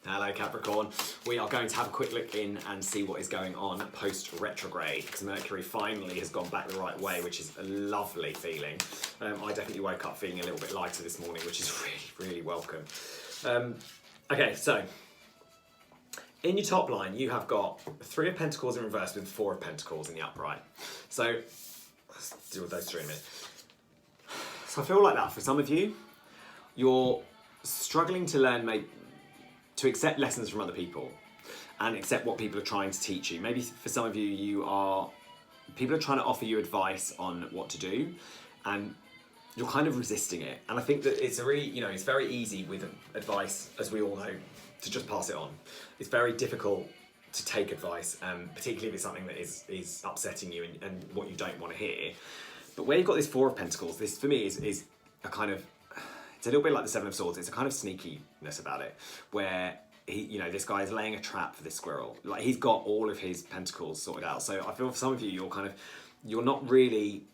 Hello Capricorn. We are going to have a quick look in and see what is going on post-retrograde, because Mercury finally has gone back the right way, which is a lovely feeling. I definitely woke up feeling a little bit lighter this morning, which is really, really welcome. Okay, so in your top line, you have got 3 of Pentacles in reverse with 4 of Pentacles in the upright. So let's deal with those 3 in a minute. So I feel like that for some of you, you're struggling to learn to accept lessons from other people and accept what people are trying to teach you. Maybe for some of you, people are trying to offer you advice on what to do, and you're kind of resisting it. And I think that it's it's very easy with advice, as we all know, to just pass it on. It's very difficult to take advice, particularly if it's something that is upsetting you and what you don't want to hear. But where you've got this 4 of Pentacles, this for me is a kind of, it's a little bit like the 7 of Swords. It's a kind of sneakiness about it, where this guy is laying a trap for this squirrel. Like, he's got all of his pentacles sorted out. So I feel for some of you, you're not willing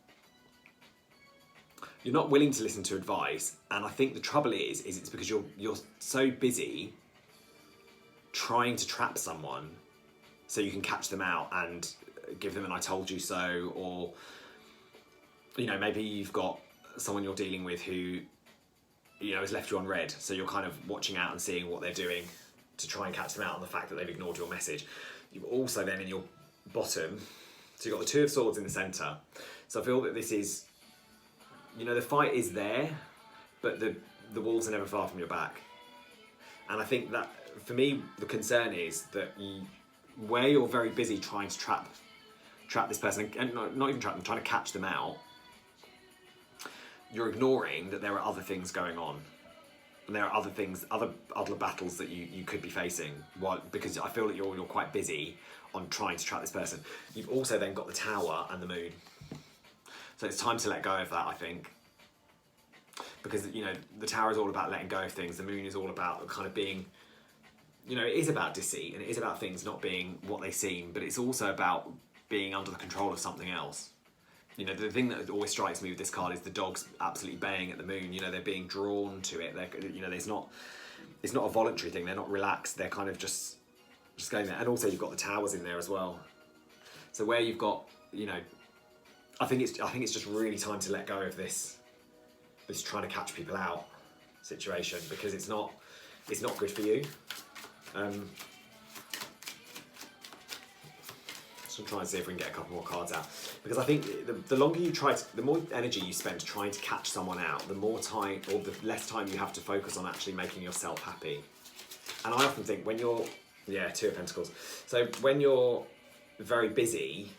to listen to advice. And I think the trouble is it's because you're so busy trying to trap someone so you can catch them out and give them an "I told you so," or maybe you've got someone you're dealing with who has left you on red, so you're kind of watching out and seeing what they're doing to try and catch them out on the fact that they've ignored your message. You've also then in your bottom, so you've got the 2 of Swords in the centre. So I feel that this is, the fight is there, but the wolves are never far from your back. And I think that, for me, the concern is that where you're very busy trying to trap this person, and not even trap them, trying to catch them out, you're ignoring that there are other things going on. And there are other things, other battles that you could be facing, because I feel that you're quite busy on trying to trap this person. You've also then got the Tower and the Moon. So it's time to let go of that, I think. Because, the Tower is all about letting go of things. The Moon is all about kind of being, it is about deceit, and it is about things not being what they seem, but it's also about being under the control of something else. The thing that always strikes me with this card is the dogs absolutely baying at the moon. They're being drawn to it. It's not a voluntary thing. They're not relaxed. They're kind of just going there. And also you've got the Towers in there as well. So where you've got, I think it's just really time to let go of this trying to catch people out situation, because it's not good for you. So I'm trying to see if we can get a couple more cards out, because I think the longer you the more energy you spend trying to catch someone out, the more time, or the less time you have to focus on actually making yourself happy. And I often think when you're, 2 of Pentacles. So when you're very busy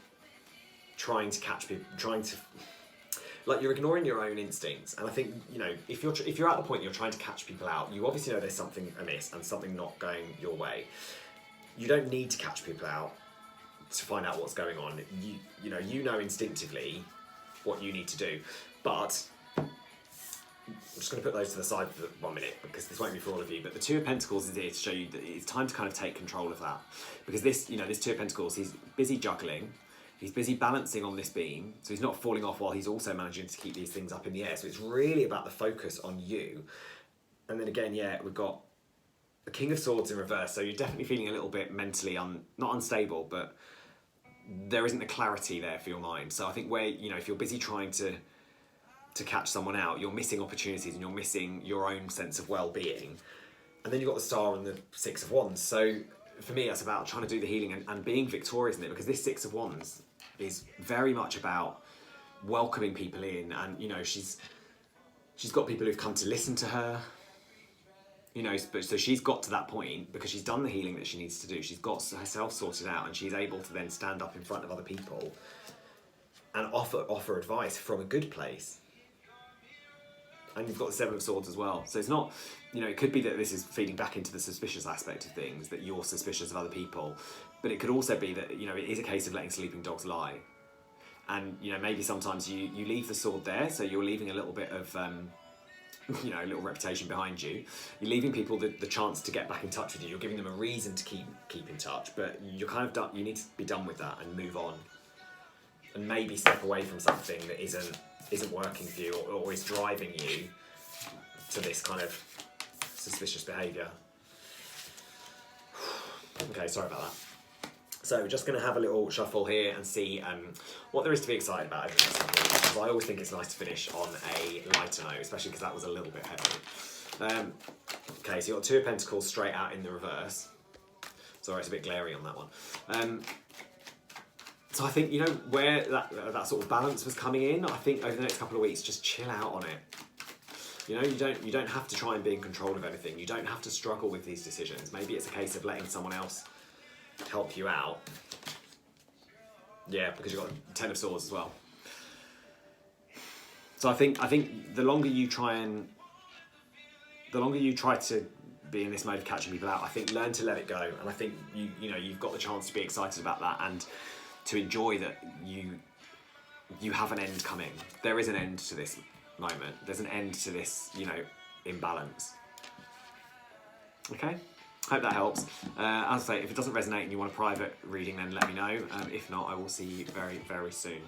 trying to catch people, you're ignoring your own instincts. And I think, if you're at the point you're trying to catch people out, you obviously know there's something amiss and something not going your way. You don't need to catch people out to find out what's going on. You know instinctively what you need to do. But I'm just going to put those to the side for 1 minute, because this won't be for all of you. But the 2 of Pentacles is here to show you that it's time to kind of take control of that, because this 2 of Pentacles, he's busy juggling. He's busy balancing on this beam, so he's not falling off while he's also managing to keep these things up in the air. So it's really about the focus on you. And then again, we've got the King of Swords in reverse, so you're definitely feeling a little bit mentally not unstable, but there isn't the clarity there for your mind. So I think where, if you're busy trying to catch someone out, you're missing opportunities and you're missing your own sense of well-being. And then you've got the Star and the 6 of Wands. So for me, that's about trying to do the healing and being victorious in it, because this 6 of Wands is very much about welcoming people in. And, she's got people who've come to listen to her. So she's got to that point because she's done the healing that she needs to do. She's got herself sorted out, and she's able to then stand up in front of other people and offer advice from a good place. And you've got the 7 of Swords as well. So it's not, it could be that this is feeding back into the suspicious aspect of things, that you're suspicious of other people. But it could also be that, it is a case of letting sleeping dogs lie. And, maybe sometimes you leave the sword there, so you're leaving a little bit of a little reputation behind you. You're leaving people the chance to get back in touch with you. You're giving them a reason to keep in touch, but you're kind of done. You need to be done with that and move on, and maybe step away from something that isn't working for you, or is driving you to this kind of suspicious behaviour. Okay, sorry about that. So just going to have a little shuffle here and see what there is to be excited about over the next couple of weeks. Because I always think it's nice to finish on a lighter note, especially because that was a little bit heavy. Okay, so you've got Two of Pentacles straight out in the reverse. Sorry, it's a bit glary on that one. So I think, you know, where that sort of balance was coming in, I think over the next couple of weeks, just chill out on it. You know, you don't have to try and be in control of anything. You don't have to struggle with these decisions. Maybe it's a case of letting someone else help you out. Yeah, because you've got Ten of Swords as well. So I think the longer you try to be in this mode of catching people out, I think learn to let it go. And I think you know you've got the chance to be excited about that and to enjoy that you have an end coming. There is an end to this moment. There's an end to this, you know, imbalance. Okay? Hope that helps. As I say, if it doesn't resonate and you want a private reading, then let me know. If not, I will see you very, very soon.